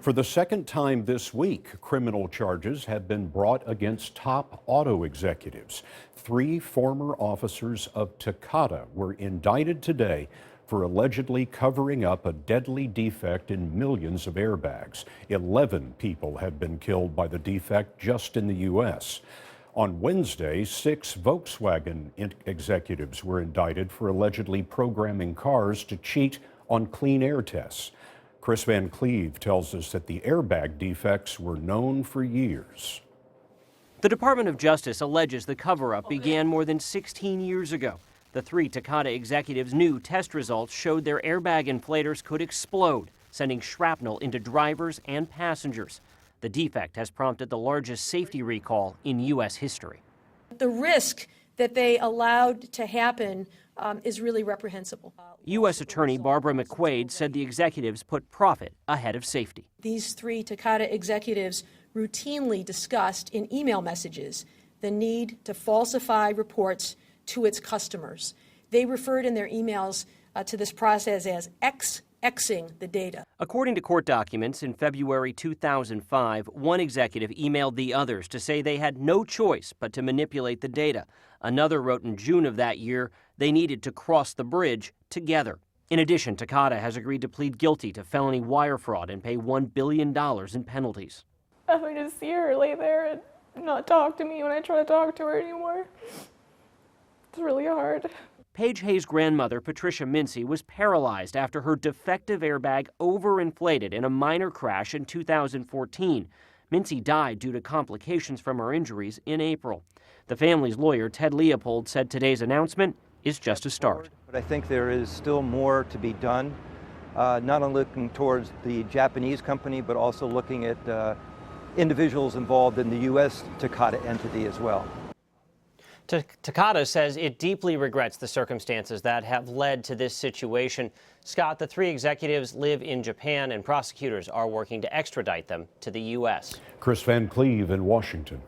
For the second time this week, criminal charges have been brought against top auto executives. 3 former officers of Takata were indicted today for allegedly covering up a deadly defect in millions of airbags. 11 people have been killed by the defect just in the U.S. On Wednesday, 6 Volkswagen executives were indicted for allegedly programming cars to cheat on clean air tests. Kris Van Cleave tells us that the airbag defects were known for years. The Department of Justice alleges the cover-up began more than 16 years ago. The 3 Takata executives' new test results showed their airbag inflators could explode, sending shrapnel into drivers and passengers. The defect has prompted the largest safety recall in U.S. history. The risk that they allowed to happen is really reprehensible. U.S. Attorney Barbara McQuaid said the executives put profit ahead of safety. These 3 Takata executives routinely discussed in email messages the need to falsify reports to its customers. They referred in their emails to this process as Xing the data. According to court documents, in February 2005, one executive emailed the others to say they had no choice but to manipulate the data. Another wrote in June of that year they needed to cross the bridge together. In addition, Takata has agreed to plead guilty to felony wire fraud and pay $1 billion in penalties. Having to see her lay there and not talk to me when I try to talk to her anymore, it's really hard. Paige Hayes' grandmother, Patricia Mincy, was paralyzed after her defective airbag overinflated in a minor crash in 2014. Mincy died due to complications from her injuries in April. The family's lawyer, Ted Leopold, said today's announcement is just a start. But I think there is still more to be done, not only looking towards the Japanese company, but also looking at individuals involved in the U.S. Takata entity as well. Takata says it deeply regrets the circumstances that have led to this situation. Scott, the 3 executives live in Japan, and prosecutors are working to extradite them to the U.S. Kris Van Cleave in Washington.